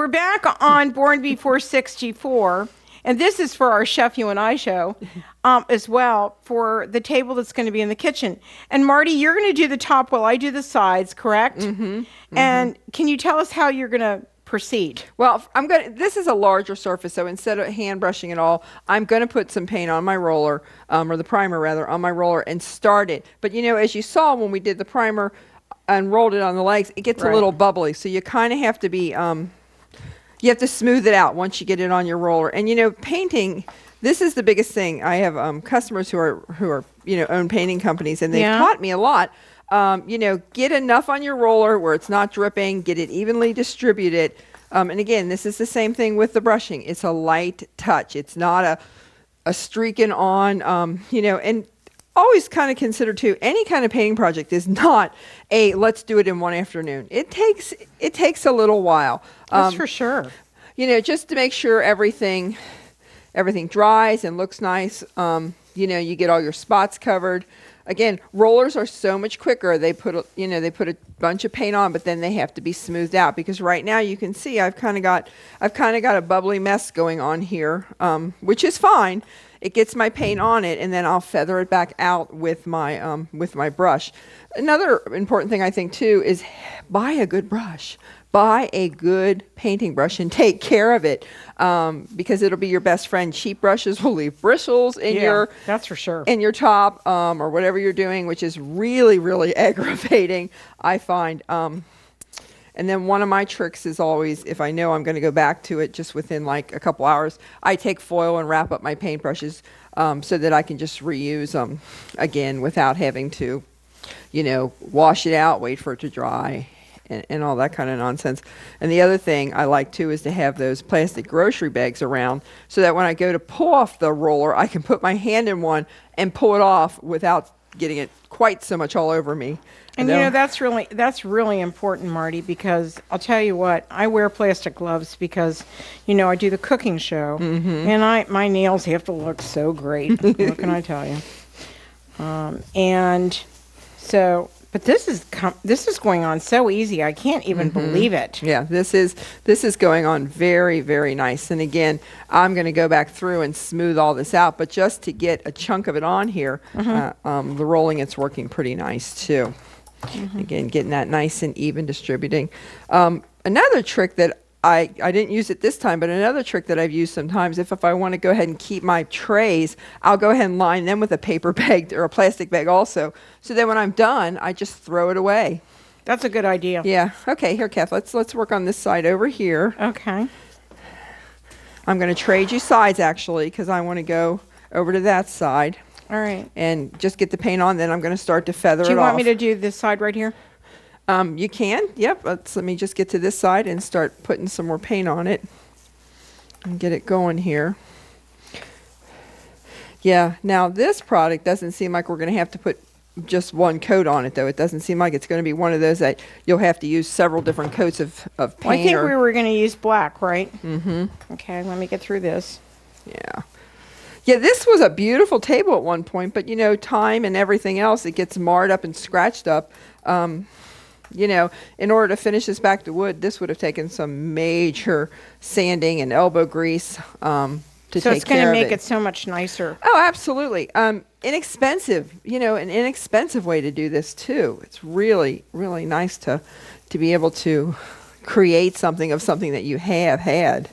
we're back on Born Before 64, and this is for our Chef You and I show as well, for the table that's going to be in the kitchen. And Marty, you're going to do the top while I do the sides, correct? And can you tell us how you're going to proceed? Well, this is a larger surface, so instead of hand brushing it all, I'm going to put some paint on my roller, or the primer rather, on my roller and start it. But you know, as you saw when we did the primer and rolled it on the legs, it gets a little bubbly. So you kind of have to be, you have to smooth it out once you get it on your roller. And you know, painting, this is the biggest thing. I have customers who are you know, own painting companies, and they've taught me a lot. You know, get enough on your roller where it's not dripping, get it evenly distributed. And again, this is the same thing with the brushing. It's a light touch. It's not a streaking on, you know, and always kind of consider too, any kind of painting project is not a let's do it in one afternoon. It takes a little while. That's for sure. You know, just to make sure everything dries and looks nice. You know, you get all your spots covered. Again, rollers are so much quicker. They put a bunch of paint on, but then they have to be smoothed out, because right now you can see I've kind of got a bubbly mess going on here, which is fine. It gets my paint on it, and then I'll feather it back out with my brush. Another important thing I think too is buy a good brush. Buy a good painting brush and take care of it, because it'll be your best friend. Cheap brushes will leave bristles in that's for sure, in your top, or whatever you're doing, which is really, really aggravating, I find. And then one of my tricks is always, if I know I'm going to go back to it just within like a couple hours, I take foil and wrap up my paintbrushes, so that I can just reuse them again without having to, you know, wash it out, wait for it to dry, and all that kind of nonsense. And the other thing I like too is to have those plastic grocery bags around, so that when I go to pull off the roller, I can put my hand in one and pull it off without getting it quite so much all over me. And you know, that's really important, Marty, because I'll tell you what, I wear plastic gloves because, you know, I do the cooking show, and my nails have to look so great. What can I tell you? And so, but this is going on so easy. I can't even believe it. Yeah, this is going on very, very nice. And again, I'm going to go back through and smooth all this out, but just to get a chunk of it on here, the rolling, it's working pretty nice too. Again, getting that nice and even distributing. Another trick that I didn't use it this time, but another trick that I've used sometimes, if I want to go ahead and keep my trays, I'll go ahead and line them with a paper bag or a plastic bag also. So then when I'm done, I just throw it away. That's a good idea. Yeah. Okay, here, Kath, let's work on this side over here. Okay. I'm going to trade you sides, actually, because I want to go over to that side. All right. And just get the paint on, then I'm going to start to feather it off. Do you want me to do this side right here? You can. Yep. Let me just get to this side and start putting some more paint on it and get it going here. Yeah. Now this product doesn't seem like we're going to have to put just one coat on it, though. It doesn't seem like it's going to be one of those that you'll have to use several different coats of paint. Well, I think we were going to use black, right? Okay. Let me get through this. Yeah. Yeah, this was a beautiful table at one point, but, you know, time and everything else, it gets marred up and scratched up. You know, in order to finish this back to wood, this would have taken some major sanding and elbow grease to take care of it. So it's going to make it so much nicer. Oh, absolutely. Inexpensive, you know, an inexpensive way to do this, too. It's really, really nice to be able to create something of something that you have had.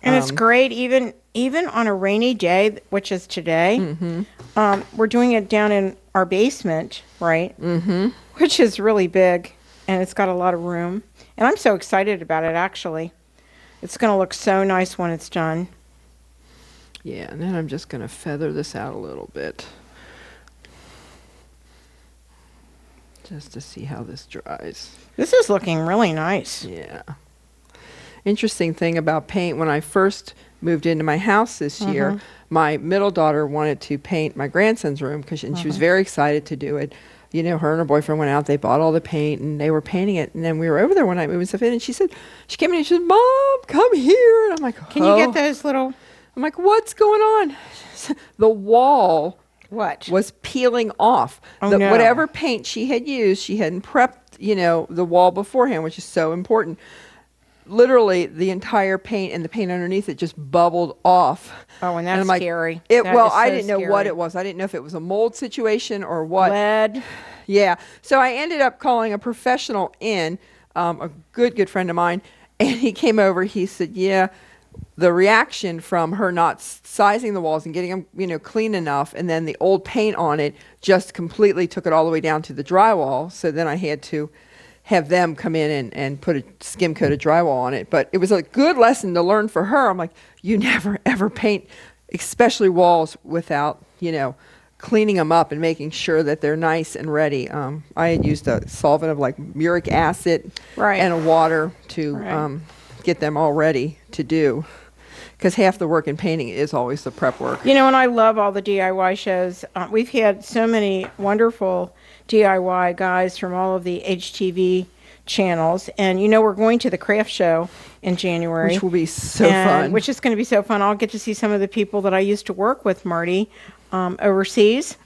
And it's great, even on a rainy day, which is today. We're doing it down in our basement, right? Which is really big, and it's got a lot of room. And I'm so excited about it, actually. It's going to look so nice when it's done. Yeah, and then I'm just going to feather this out a little bit, just to see how this dries. This is looking really nice. Yeah. Interesting thing about paint, when I first moved into my house this year, my middle daughter wanted to paint my grandson's room, and she was very excited to do it. You know, her and her boyfriend went out, they bought all the paint, and they were painting it. And then we were over there one night moving stuff in, and she came in and she said, "Mom, come here." And I'm like, Can you get those little... I'm like, what's going on? The wall was peeling off. Oh, no. Whatever paint she had used, she hadn't prepped, you know, the wall beforehand, which is so important. literally the entire paint and the paint underneath it just bubbled off. Oh, and that's I'm like, scary. It, That well, is I so didn't know what scary. it was. I didn't know if it was a mold situation or what. Lead. Yeah. So I ended up calling a professional in, a good friend of mine, and he came over. He said, yeah, the reaction from her not sizing the walls and getting them, you know, clean enough, and then the old paint on it just completely took it all the way down to the drywall. So then I had to have them come in and put a skim coat of drywall on it. But it was a good lesson to learn for her. I'm like, you never ever paint, especially walls, without, you know, cleaning them up and making sure that they're nice and ready. I had used a solvent of like muric acid Right. and a water to Right. get them all ready to do. Because half the work in painting is always the prep work. You know, and I love all the DIY shows. We've had so many wonderful DIY guys from all of the HTV channels. And, you know, we're going to the craft show in January. Which will be so fun. Which is going to be so fun. I'll get to see some of the people that I used to work with, Marty, overseas.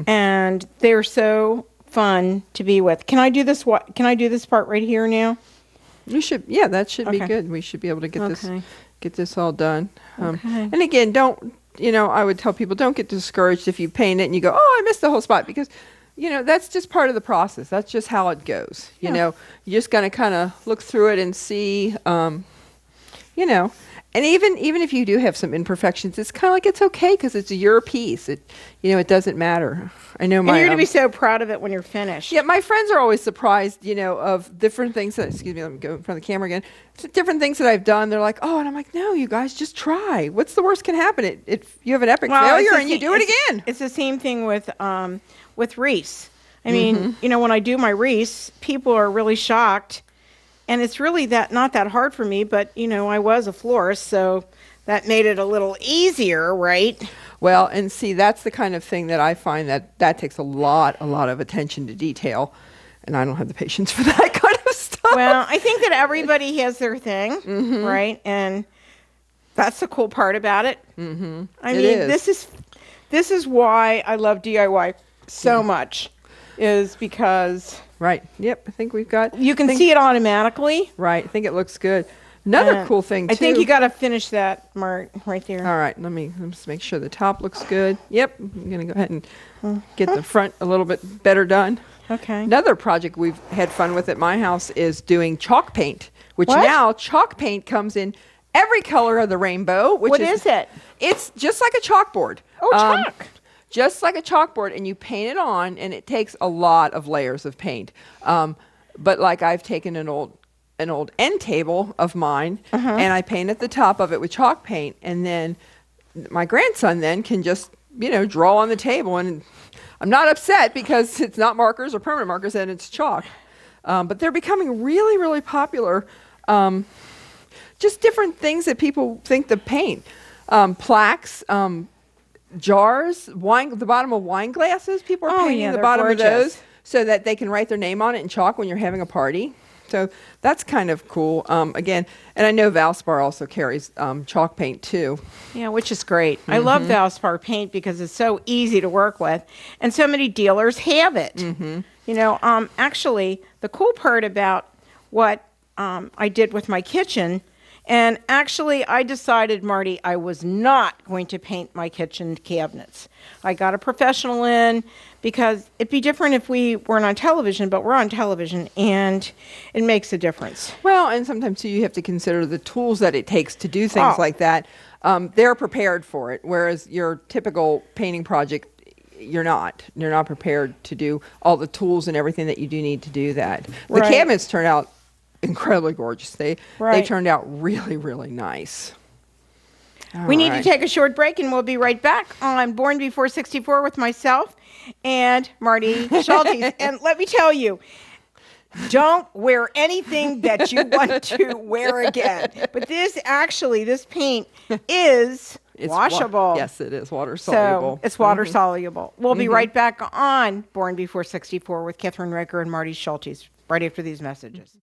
And they're so fun to be with. Can I do this? Can I do this part right here now? You should, yeah, that should be Okay. good. We should be able to get Okay. this all done. Okay. And again, don't, you know, I would tell people, don't get discouraged if you paint it and you go, oh, I missed the whole spot, because, you know, that's just part of the process. That's just how it goes. You Yeah. know, you're just going to kind of look through it and see, you know, and even if you do have some imperfections, it's kind of like, it's okay, because it's your piece. It, you know, it doesn't matter. I know And my, you're going to be so proud of it when you're finished. yeah, my friends are always surprised, you know, of different things that, excuse me, let me go in front of the camera again. Different things that I've done. They're like, oh, and I'm like, no, you guys, just try. What's the worst can happen? You have an epic Well, it's failure the and you sa- do it it's- again. It's the same thing with wreaths. I mean, you know, when I do my wreaths, people are really shocked, and it's really not that hard for me. But you know, I was a florist, so that made it a little easier, right? Well, and see, that's the kind of thing that I find that takes a lot of attention to detail, and I don't have the patience for that kind of stuff. Well, I think that everybody has their thing, right? And that's the cool part about it. I It mean, is. this is why I love DIY so much, is because Right. Yep. I think we've got. you can see it automatically. Right. I think it looks good. Another And cool thing too. I think you got to finish that, Mark, right there. All right, let me just make sure the top looks good. Yep, I'm going to go ahead and get the front a little bit better done. Okay. Another project we've had fun with at my house is doing chalk paint, which What? now chalk paint comes in every color of the rainbow. Which What is it? It's just like a chalkboard. Oh, chalk. Just like a chalkboard, and you paint it on, and it takes a lot of layers of paint. But like I've taken an old end table of mine, and I painted the top of it with chalk paint, and then my grandson then can just, you know, draw on the table, and I'm not upset because it's not markers or permanent markers, and it's chalk. But they're becoming really popular. Just different things that people think to paint. Plaques, jars, the bottom of wine glasses. People are Oh, painting yeah, the they're bottom of gorgeous. those so that they can write their name on it in chalk when you're having a party. So that's kind of cool. Again, and I know Valspar also carries chalk paint too. Yeah, which is great. I love Valspar paint because it's so easy to work with, and so many dealers have it. You know, actually, the cool part about what I did with my kitchen, and actually, I decided, Marty, I was not going to paint my kitchen cabinets. I got a professional in because it'd be different if we weren't on television, but we're on television, and it makes a difference. Well, and sometimes too, you have to consider the tools that it takes to do things Oh. like that. They're prepared for it, whereas your typical painting project, you're not. You're not prepared to do all the tools and everything that you do need to do that. The Right. cabinets turn out incredibly gorgeous. They Right. turned out really nice. We need to Alright. take a short break, and we'll be right back on Born Before 64 with myself and Marty Schutes. And let me tell you, don't wear anything that you want to wear again. But this paint is It's washable. yes, it is water soluble. So it's water soluble. We'll be right back on Born Before 64 with Kathryn Raaker and Marty Schutes right after these messages.